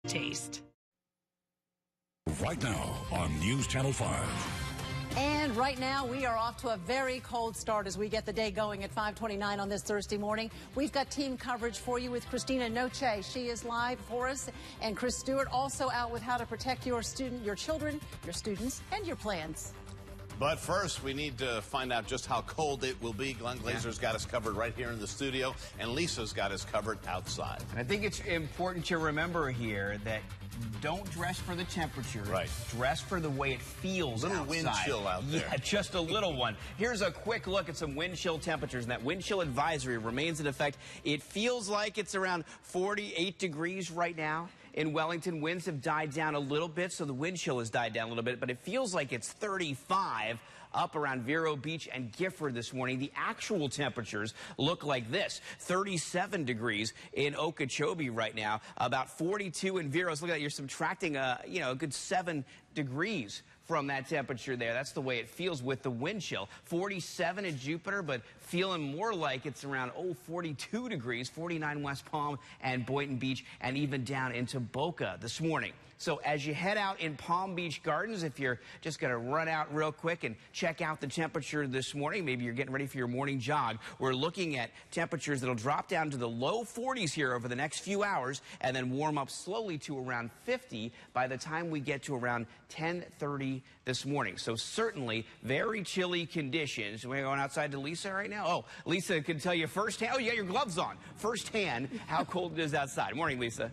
taste. Right now on News Channel 5. And right now, we are off to a very cold start as we get the day going at 5:29 on this Thursday morning. We've got team coverage for you with Christina Noce. She is live for us. And Chris Stewart also out with how to protect your children, your students, and your plans. But first, we need to find out just how cold it will be. Glenn Glazer's got us covered right here in the studio, and Lisa's got us covered outside. I think it's important to remember here that don't dress for the temperature. Right. Dress for the way it feels outside. Wind chill out there. Yeah, just a little one. Here's a quick look at some wind chill temperatures, and that wind chill advisory remains in effect. It feels like it's around 48 degrees right now. In Wellington, winds have died down a little bit, so the wind chill has died down a little bit, but it feels like it's 35 up around Vero Beach and Gifford this morning. The actual temperatures look like this: 37 degrees in Okeechobee right now, about 42 in Vero. So look at that, you're subtracting a good 7 degrees from that temperature there. That's the way it feels with the wind chill. 47 in Jupiter, but feeling more like it's around 42 degrees, 49 West Palm and Boynton Beach, and even down into Boca this morning. So as you head out in Palm Beach Gardens, if you're just going to run out real quick and check out the temperature this morning, maybe you're getting ready for your morning jog, we're looking at temperatures that'll drop down to the low 40s here over the next few hours and then warm up slowly to around 50 by the time we get to around 10:30 this morning. So certainly very chilly conditions. We're going outside to Lisa right now. Oh, Lisa can tell you firsthand. Oh, you got your gloves on. Firsthand how cold it is outside. Morning, Lisa.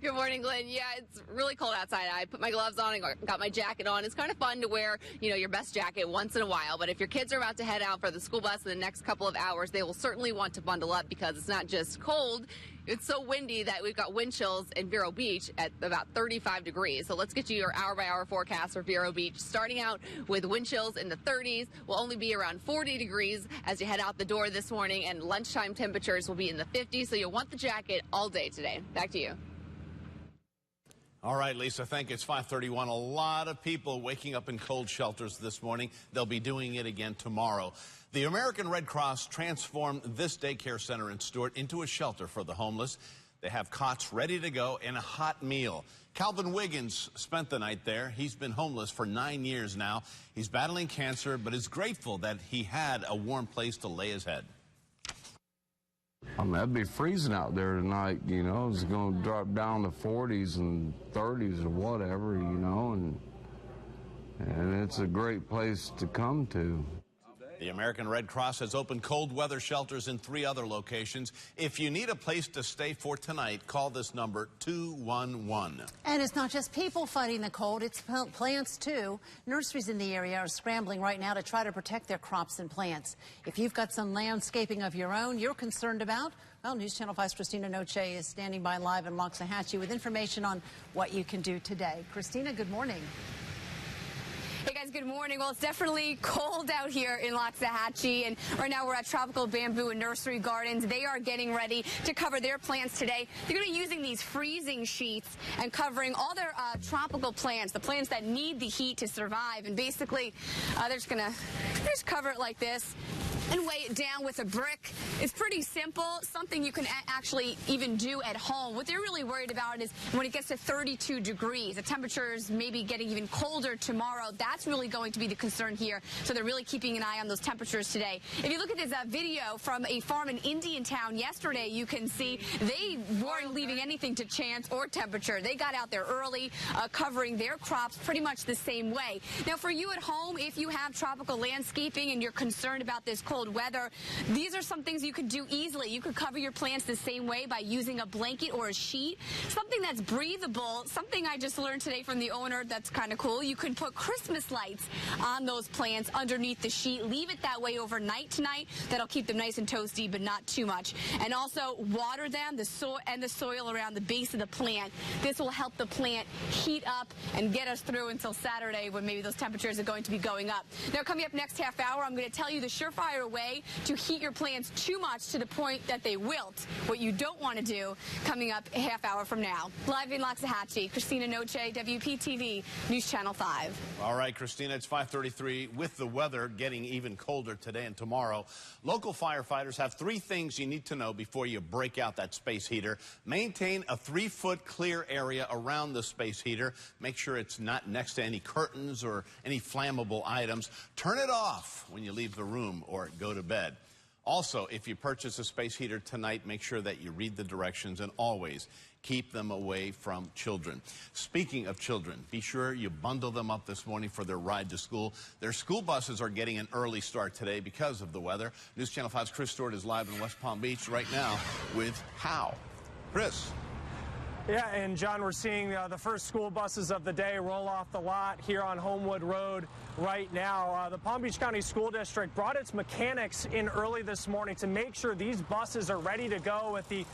Good morning, Glenn. Yeah, it's really cold outside. I put my gloves on and got my jacket on. It's kind of fun to wear, your best jacket once in a while. But if your kids are about to head out for the school bus in the next couple of hours, they will certainly want to bundle up because it's not just cold. It's so windy that we've got wind chills in Vero Beach at about 35 degrees. So let's get you your hour-by-hour forecast for Vero Beach. Starting out with wind chills in the 30s, will only be around 40 degrees as you head out the door this morning, and lunchtime temperatures will be in the 50s, so you'll want the jacket all day today. Back to you. All right, Lisa, thank you. It's 5:31. A lot of people waking up in cold shelters this morning. They'll be doing it again tomorrow. The American Red Cross transformed this daycare center in Stewart into a shelter for the homeless. They have cots ready to go and a hot meal. Calvin Wiggins spent the night there. He's been homeless for 9 years now. He's battling cancer, but is grateful that he had a warm place to lay his head. I mean, it'd be freezing out there tonight, It's going to drop down to 40s and 30s or whatever, and it's a great place to come to. The American Red Cross has opened cold weather shelters in 3 other locations. If you need a place to stay for tonight, call this number 211. And it's not just people fighting the cold, it's plants too. Nurseries in the area are scrambling right now to try to protect their crops and plants. If you've got some landscaping of your own you're concerned about, well, News Channel 5's Christina Noce is standing by live in Loxahatchee with information on what you can do today. Christina, good morning. Hey guys, good morning. Well, it's definitely cold out here in Loxahatchee, and right now we're at Tropical Bamboo and Nursery Gardens. They are getting ready to cover their plants today. They're going to be using these freezing sheets and covering all their tropical plants, the plants that need the heat to survive. And basically, they're just going to cover it like this and weigh it down with a brick. It's pretty simple, something you can actually even do at home. What they're really worried about is when it gets to 32 degrees, the temperatures maybe getting even colder tomorrow. That's really going to be the concern here. So they're really keeping an eye on those temperatures today. If you look at this video from a farm in Indiantown yesterday, you can see they weren't leaving anything to chance or temperature. They got out there early, covering their crops pretty much the same way. Now, for you at home, if you have tropical landscaping and you're concerned about this cold weather, these are some things you could do easily. You could cover your plants the same way by using a blanket or a sheet, something that's breathable. Something I just learned today from the owner that's kind of cool. You could put Christmas lights on those plants underneath the sheet. Leave it that way overnight tonight. That'll keep them nice and toasty, but not too much. And also water them, the soil around the base of the plant. This will help the plant heat up and get us through until Saturday when maybe those temperatures are going to be going up. Now, coming up next half hour, I'm going to tell you the surefire a way to heat your plants too much to the point that they wilt. What you don't want to do coming up a half hour from now. Live in Loxahatchee, Christina Noce, WPTV, News Channel 5. All right, Christina, it's 5:33. With the weather getting even colder today and tomorrow, local firefighters have 3 things you need to know before you break out that space heater. Maintain a 3-foot clear area around the space heater. Make sure it's not next to any curtains or any flammable items. Turn it off when you leave the room or go to bed. Also, if you purchase a space heater tonight, make sure that you read the directions and always keep them away from children. Speaking of children, be sure you bundle them up this morning for their ride to school. Their school buses are getting an early start today because of the weather. News Channel 5's Chris Stewart is live in West Palm Beach right now with how. Chris. Yeah, and John, we're seeing the first school buses of the day roll off the lot here on Homewood Road right now. The Palm Beach County School District brought its mechanics in early this morning to make sure these buses are ready to go with the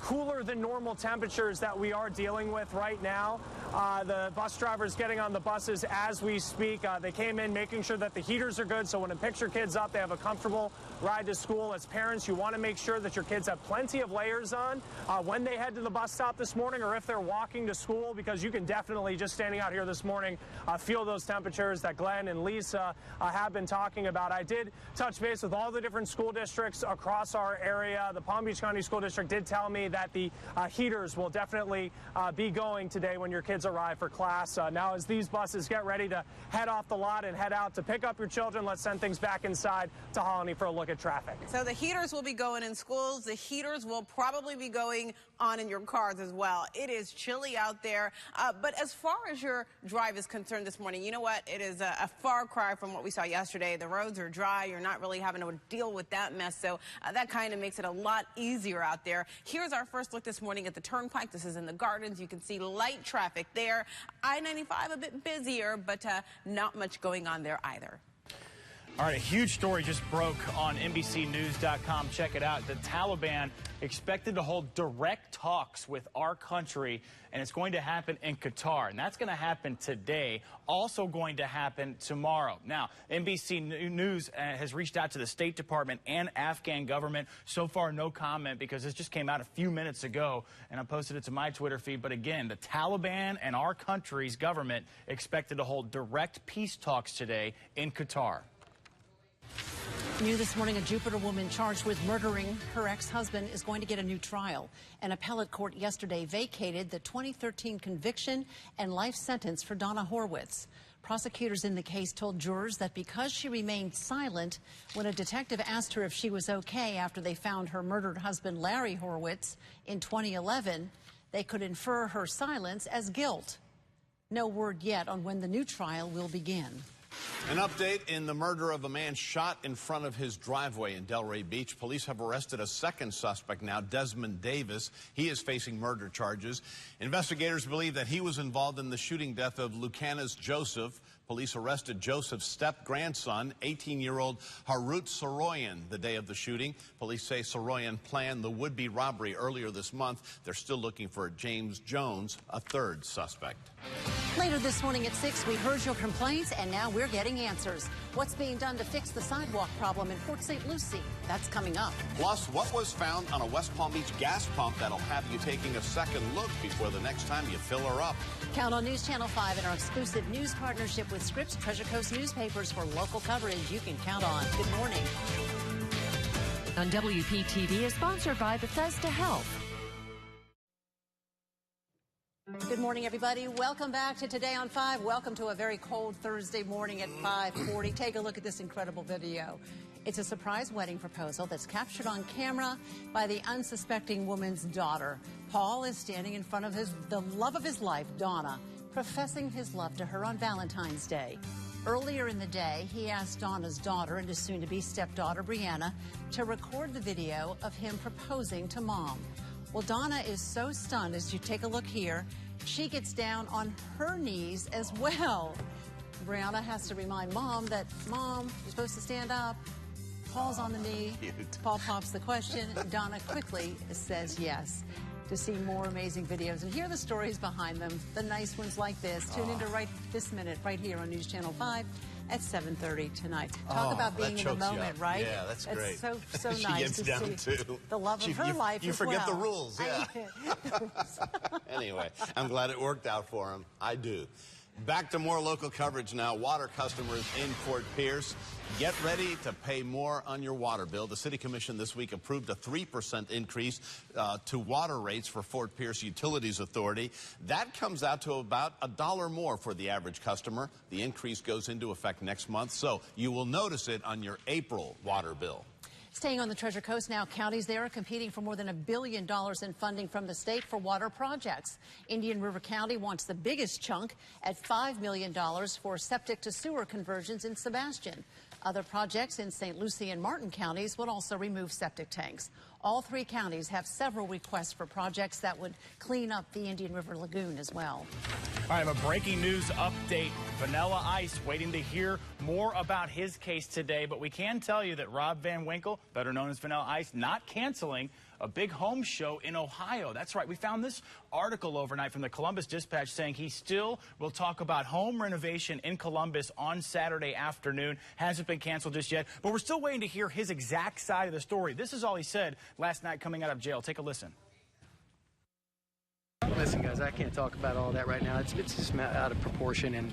cooler than normal temperatures that we are dealing with right now. The bus drivers getting on the buses as we speak. They came in making sure that the heaters are good, so when they pick your kids up, they have a comfortable ride to school. As parents, you want to make sure that your kids have plenty of layers on when they head to the bus stop this morning, or if they're walking to school, because you can definitely, just standing out here this morning, feel those temperatures that Glenn and Lisa have been talking about. I did touch base with all the different school districts across our area. The Palm Beach County School District did tell me that the heaters will definitely be going today when your kids arrive for class. Now, as these buses get ready to head off the lot and head out to pick up your children, let's send things back inside to Hollani for a look at traffic. So the heaters will be going in schools. The heaters will probably be going on in your cars as well. It is chilly out there, but as far as your drive is concerned this morning, you know what? It is a far cry from what we saw yesterday. The roads are dry. You're not really having to deal with that mess, so that kind of makes it a lot easier out there. Here's our first look this morning at the Turnpike. This is in the Gardens. You can see light traffic there. I-95 a bit busier, but not much going on there either. All right, a huge story just broke on NBCnews.com. Check it out. The Taliban expected to hold direct talks with our country, and it's going to happen in Qatar. And that's going to happen today, also going to happen tomorrow. Now, NBC News has reached out to the State Department and Afghan government. So far, no comment, because this just came out a few minutes ago, and I posted it to my Twitter feed. But again, the Taliban and our country's government expected to hold direct peace talks today in Qatar. New this morning, a Jupiter woman charged with murdering her ex-husband is going to get a new trial. An appellate court yesterday vacated the 2013 conviction and life sentence for Donna Horwitz. Prosecutors in the case told jurors that because she remained silent when a detective asked her if she was okay after they found her murdered husband Larry Horwitz in 2011, they could infer her silence as guilt. No word yet on when the new trial will begin. An update in the murder of a man shot in front of his driveway in Delray Beach. Police have arrested a second suspect now, Desmond Davis. He is facing murder charges. Investigators believe that he was involved in the shooting death of Lucana's Joseph. Police arrested Joseph's step-grandson, 18-year-old Harut Soroyan, the day of the shooting. Police say Soroyan planned the would-be robbery earlier this month. They're still looking for James Jones, a third suspect. Later this morning at 6, we heard your complaints, and now we're getting answers. What's being done to fix the sidewalk problem in Port St. Lucie? That's coming up. Plus, what was found on a West Palm Beach gas pump that'll have you taking a second look before the next time you fill her up. Count on News Channel 5 and our exclusive news partnership with Scripps Treasure Coast newspapers for local coverage you can count on. Good morning. On WPTV is sponsored by Bethesda Health. Good morning, everybody. Welcome back to Today on 5. Welcome to a very cold Thursday morning at 5:40. Take a look at this incredible video. It's a surprise wedding proposal that's captured on camera by the unsuspecting woman's daughter. Paul is standing in front of the love of his life, Donna, professing his love to her on Valentine's Day. Earlier in the day, he asked Donna's daughter and his soon-to-be stepdaughter, Brianna, to record the video of him proposing to Mom. Well, Donna is so stunned, as you take a look here, she gets down on her knees as well. Brianna has to remind Mom that, Mom, you're supposed to stand up. Paul's on the knee. Cute. Paul pops the question. Donna quickly says yes. To see more amazing videos and hear the stories behind them, the nice ones like this, tune into right this minute, right here on News Channel 5. at 7:30 tonight. Talk about being in the moment, right? Yeah, that's great. It's so She nice gets to down see to the love of her life You as forget well. the rules, yeah. Anyway, I'm glad it worked out for him. I do. Back to more local coverage now. Water customers in Fort Pierce, get ready to pay more on your water bill. The City Commission this week approved a 3% increase to water rates for Fort Pierce Utilities Authority. That comes out to about $1 more for the average customer. The increase goes into effect next month, so you will notice it on your April water bill. Staying on the Treasure Coast now, counties there are competing for more than $1 billion in funding from the state for water projects. Indian River County wants the biggest chunk at $5 million for septic to sewer conversions in Sebastian. Other projects in St. Lucie and Martin counties would also remove septic tanks. All three counties have several requests for projects that would clean up the Indian River Lagoon as well. All right, a breaking news update. Vanilla Ice waiting to hear more about his case today, but we can tell you that Rob Van Winkle, better known as Vanilla Ice, not canceling a big home show in Ohio. That's right. We found this article overnight from the Columbus Dispatch saying he still will talk about home renovation in Columbus on Saturday afternoon. Hasn't been canceled just yet, but we're still waiting to hear his exact side of the story. This is all he said last night coming out of jail. Take a listen. Listen, guys, I can't talk about all that right now. It's just out of proportion, and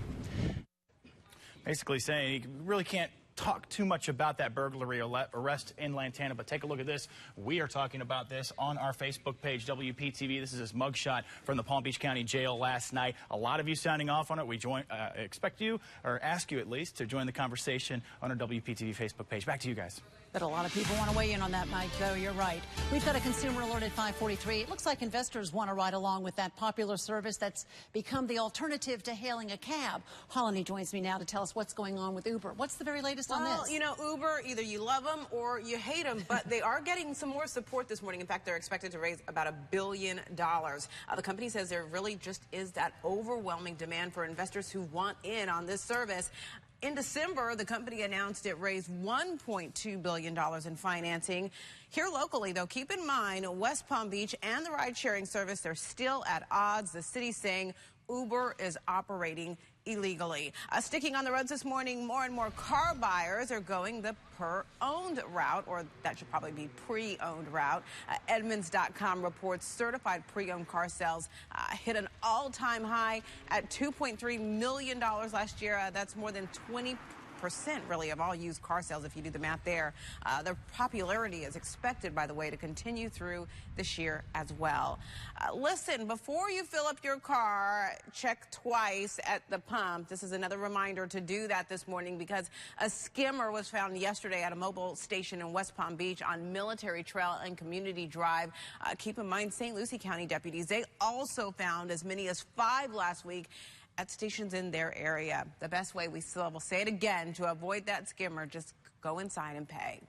basically saying he really can't talk too much about that burglary arrest in Lantana, but take a look at this. We are talking about this on our Facebook page, WPTV. This is his mugshot from the Palm Beach County Jail last night. A lot of you signing off on it. We expect you, or ask you at least, to join the conversation on our WPTV Facebook page. Back to you guys. But a lot of people want to weigh in on that, Mike, though. You're right. We've got a consumer alert at 5:43. It looks like investors want to ride along with that popular service that's become the alternative to hailing a cab. Hollani joins me now to tell us what's going on with Uber. What's the very latest on this? Well, you know, Uber, either you love them or you hate them, but they are getting some more support this morning. In fact, they're expected to raise about $1 billion. The company says there really just is that overwhelming demand for investors who want in on this service. In December, the company announced it raised $1.2 billion in financing. Here locally, though, keep in mind, West Palm Beach and the ride-sharing service, they're still at odds. The city's saying Uber is operating illegally. Sticking on the roads this morning, more and more car buyers are going the per-owned route, or that should probably be pre-owned route. Edmunds.com reports certified pre-owned car sales hit an all-time high at $2.3 million last year. That's more than 20% really of all used car sales if you do the math there. Their popularity is expected, by the way, to continue through this year as well. Listen, before you fill up your car, check twice at the pump. This is another reminder to do that this morning because a skimmer was found yesterday at a mobile station in West Palm Beach on Military Trail and Community Drive. Keep in mind, St. Lucie County deputies, they also found as many as 5 last week at stations in their area. The best way, we still will say it again, to avoid that skimmer, just go inside and pay.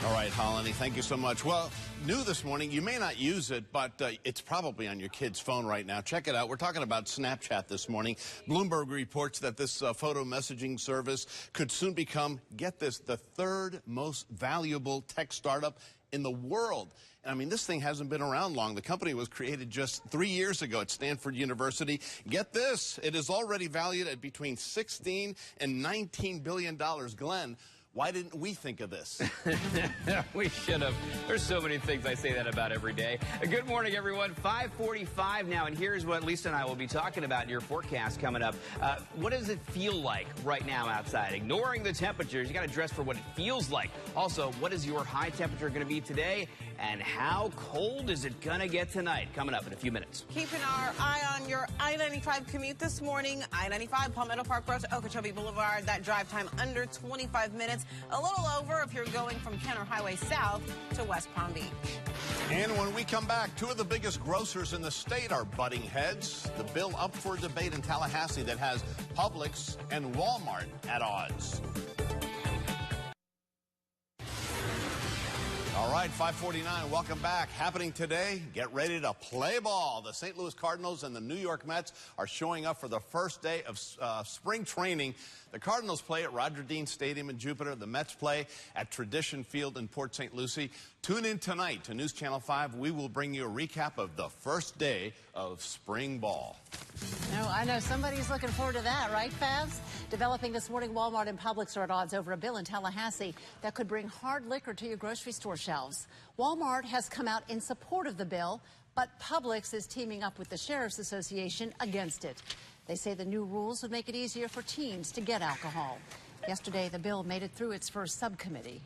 All right, Hollani, thank you so much. Well, new this morning, you may not use it, but it's probably on your kid's phone right now. Check it out. We're talking about Snapchat this morning. Bloomberg reports that this photo messaging service could soon become, get this, the 3rd most valuable tech startup in the world. I mean, this thing hasn't been around long. The company was created just 3 years ago at Stanford University. Get this, it is already valued at between $16 and $19 billion. Glenn, why didn't we think of this? We should have. There's so many things I say that about every day. Good morning, everyone. 5:45 now, and here's what Lisa and I will be talking about in your forecast coming up. What does it feel like right now outside? Ignoring the temperatures, you got to dress for what it feels like. Also, what is your high temperature going to be today, and how cold is it going to get tonight? Coming up in a few minutes. Keeping our eye on your I-95 commute this morning. I-95, Palmetto Park Road to Okeechobee Boulevard. That drive time under 25 minutes. A little over if you're going from Kenner Highway south to West Palm Beach. And when we come back, 2 of the biggest grocers in the state are butting heads. The bill up for debate in Tallahassee that has Publix and Walmart at odds. All right, 5:49, welcome back. Happening today, get ready to play ball. The St. Louis Cardinals and the New York Mets are showing up for the first day of spring training. The Cardinals play at Roger Dean Stadium in Jupiter. The Mets play at Tradition Field in Port St. Lucie. Tune in tonight to News Channel 5. We will bring you a recap of the first day of spring ball. No, I know somebody's looking forward to that, right, Favs? Developing this morning, Walmart and Publix are at odds over a bill in Tallahassee that could bring hard liquor to your grocery store shelves. Walmart has come out in support of the bill, but Publix is teaming up with the Sheriff's Association against it. They say the new rules would make it easier for teens to get alcohol. Yesterday, the bill made it through its first subcommittee.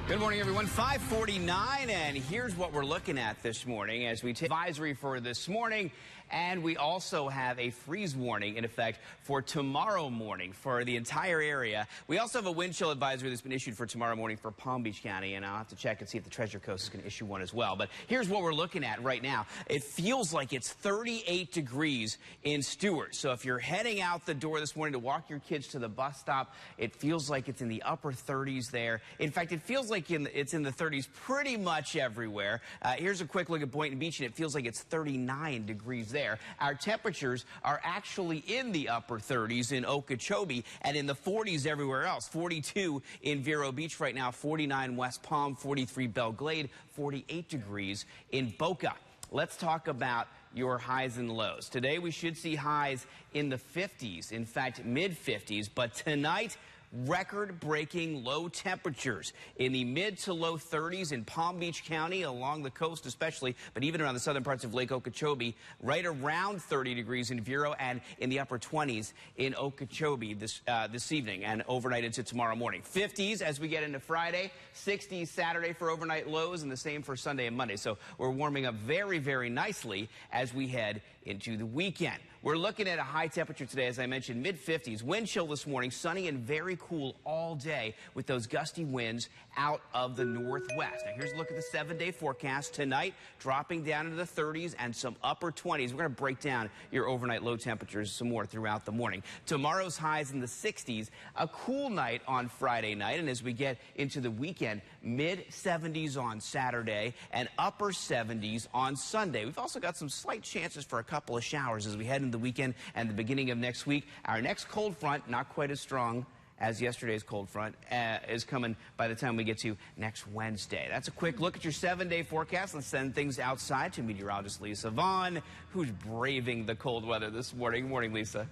Good morning, everyone. 5:49, and here's what we're looking at this morning as we take advisory for this morning. And we also have a freeze warning in effect for tomorrow morning for the entire area. We also have a wind chill advisory that's been issued for tomorrow morning for Palm Beach County, and I'll have to check and see if the Treasure Coast is going to issue one as well. But here's what we're looking at right now. It feels like it's 38 degrees in Stewart. So if you're heading out the door this morning to walk your kids to the bus stop, it feels like it's in the upper 30s there. In fact, it feels like it's in the 30s pretty much everywhere. Here's a quick look at Boynton Beach, and it feels like it's 39 degrees there. Our temperatures are actually in the upper 30s in Okeechobee and in the 40s everywhere else. 42 in Vero Beach right now, 49 West Palm, 43 Belle Glade, 48 degrees in Boca. Let's talk about your highs and lows. Today we should see highs in the 50s, in fact mid-50s, but tonight record-breaking low temperatures in the mid to low 30s in Palm Beach County, along the coast especially, but even around the southern parts of Lake Okeechobee, right around 30 degrees in Vero, and in the upper 20s in Okeechobee this evening and overnight into tomorrow morning. 50s as we get into Friday, 60s Saturday for overnight lows, and the same for Sunday and Monday. So we're warming up very, very nicely as we head into the weekend. We're looking at a high temperature today, as I mentioned, mid-50s. Wind chill this morning, sunny and very cool all day with those gusty winds out of the northwest. Now, here's a look at the 7-day forecast. Tonight, dropping down into the 30s and some upper 20s. We're going to break down your overnight low temperatures some more throughout the morning. Tomorrow's highs in the 60s. A cool night on Friday night, and as we get into the weekend, mid-70s on Saturday and upper 70s on Sunday. We've also got some slight chances for a couple of showers as we head into the weekend and the beginning of next week. Our next cold front, not quite as strong as yesterday's cold front, is coming by the time we get to next Wednesday. That's a quick look at your 7-day forecast. Let's send things outside to meteorologist Lisa Vaughn, who's braving the cold weather this morning. Good morning, Lisa.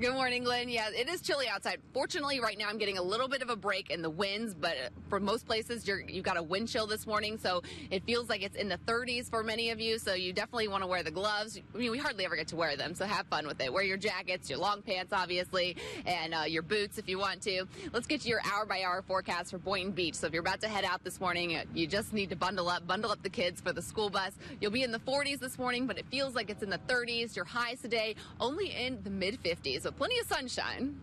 Good morning, Glenn. Yeah, it is chilly outside. Fortunately, right now I'm getting a little bit of a break in the winds, but for most places, you've got a wind chill this morning, so it feels like it's in the 30s for many of you, so you definitely want to wear the gloves. I mean, we hardly ever get to wear them, so have fun with it. Wear your jackets, your long pants, obviously, and your boots if you want to. Let's get you your hour-by-hour forecast for Boynton Beach. So if you're about to head out this morning, you just need to bundle up the kids for the school bus. You'll be in the 40s this morning, but it feels like it's in the 30s. Your highs today only in the mid-50s. So plenty of sunshine.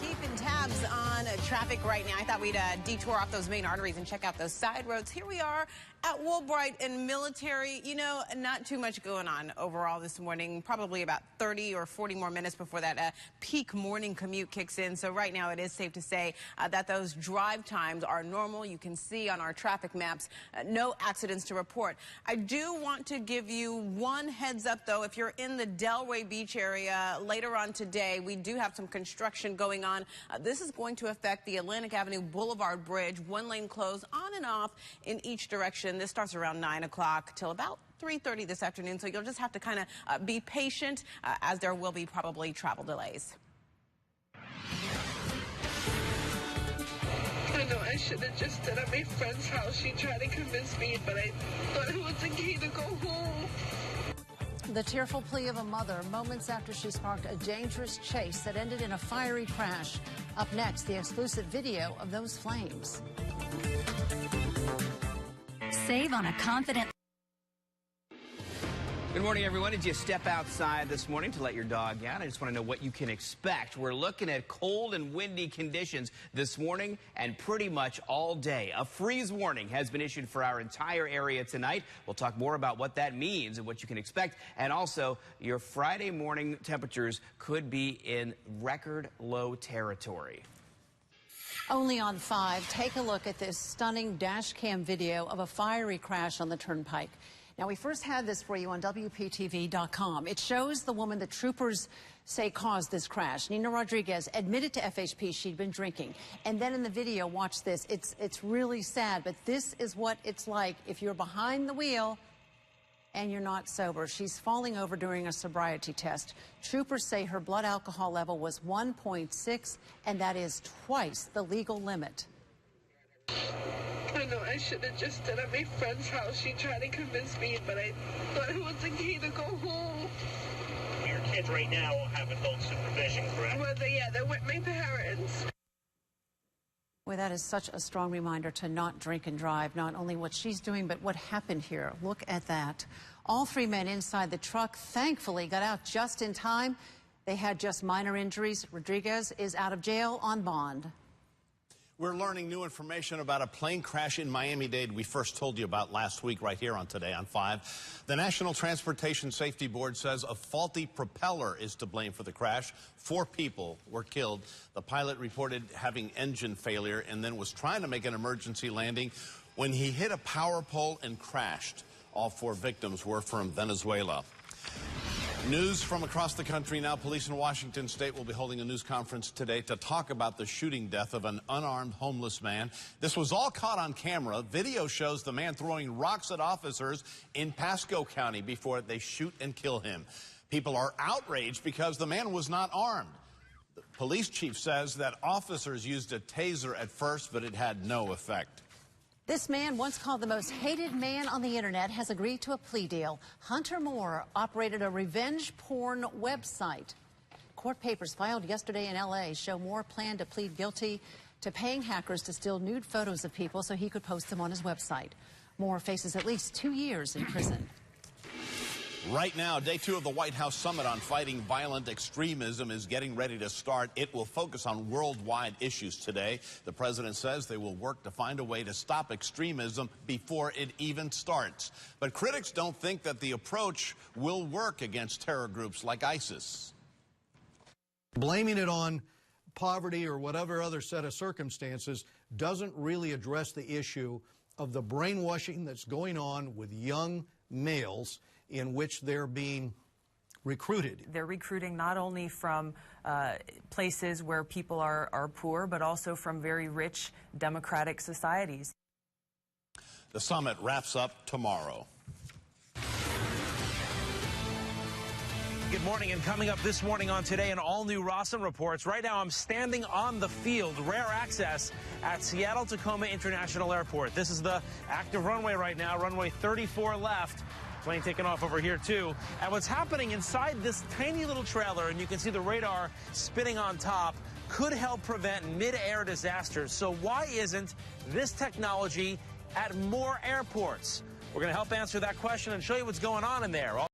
Keeping tabs on traffic right now. I thought we'd detour off those main arteries and check out those side roads. Here we are at Woolbright and Military. You know, not too much going on overall this morning. Probably about 30 or 40 more minutes before that peak morning commute kicks in. So right now it is safe to say that those drive times are normal. You can see on our traffic maps, no accidents to report. I do want to give you one heads up, though. If you're in the Delray Beach area later on today, we do have some construction going on. This is going to affect the Atlantic Avenue Boulevard Bridge. One lane closed on and off in each direction. This starts around 9 o'clock till about 3:30 this afternoon, so you'll just have to kind of be patient as there will be probably travel delays. I know I should have just stayed at my friend's house. She tried to convince me, but I thought it was the key to go home. The tearful plea of a mother moments after she sparked a dangerous chase that ended in a fiery crash. Up next, the exclusive video of those flames. Save on a confident... Good morning, everyone. Did you step outside this morning to let your dog out? I just want to know what you can expect. We're looking at cold and windy conditions this morning and pretty much all day. A freeze warning has been issued for our entire area tonight. We'll talk more about what that means and what you can expect. And also, your Friday morning temperatures could be in record low territory. Only on 5, take a look at this stunning dash cam video of a fiery crash on the turnpike. Now, we first had this for you on WPTV.com. It shows the woman the troopers say caused this crash. Nina Rodriguez admitted to FHP she'd been drinking. And then in the video, watch this. It's really sad, but this is what it's like if you're behind the wheel and you're not sober. She's falling over during a sobriety test. Troopers say her blood alcohol level was 1.6, and that is twice the legal limit. I know I should have just stayed at my friend's house. She tried to convince me, but I thought it was the key to go home. Your kids right now have adult supervision, correct? Well, they're with my parents. Well, that is such a strong reminder to not drink and drive, not only what she's doing, but what happened here. Look at that. All three men inside the truck thankfully got out just in time. They had just minor injuries. Rodriguez is out of jail on bond. We're learning new information about a plane crash in Miami-Dade we first told you about last week right here on Today on 5. The National Transportation Safety Board says a faulty propeller is to blame for the crash. 4 people were killed. The pilot reported having engine failure and then was trying to make an emergency landing when he hit a power pole and crashed. All 4 victims were from Venezuela. News from across the country now. Police in Washington state will be holding a news conference today to talk about the shooting death of an unarmed homeless man. This was all caught on camera. Video shows the man throwing rocks at officers in Pasco County before they shoot and kill him. People are outraged because the man was not armed. The police chief says that officers used a taser at first, but it had no effect. This man, once called the most hated man on the internet, has agreed to a plea deal. Hunter Moore operated a revenge porn website. Court papers filed yesterday in L.A. show Moore planned to plead guilty to paying hackers to steal nude photos of people so he could post them on his website. Moore faces at least 2 years in prison. Right now, day 2 of the White House Summit on Fighting Violent Extremism is getting ready to start. It will focus on worldwide issues today. The president says they will work to find a way to stop extremism before it even starts. But critics don't think that the approach will work against terror groups like ISIS. Blaming it on poverty or whatever other set of circumstances doesn't really address the issue of the brainwashing that's going on with young males in which they're being recruited. They're recruiting not only from places where people are poor, but also from very rich democratic societies. The summit wraps up tomorrow. Good morning, and coming up this morning on Today, an all-new Rossum reports. Right now, I'm standing on the field, rare access at Seattle-Tacoma International Airport. This is the active runway right now, runway 34 left. Plane taking off over here, too. And what's happening inside this tiny little trailer, and you can see the radar spinning on top, could help prevent mid-air disasters. So why isn't this technology at more airports? We're going to help answer that question and show you what's going on in there.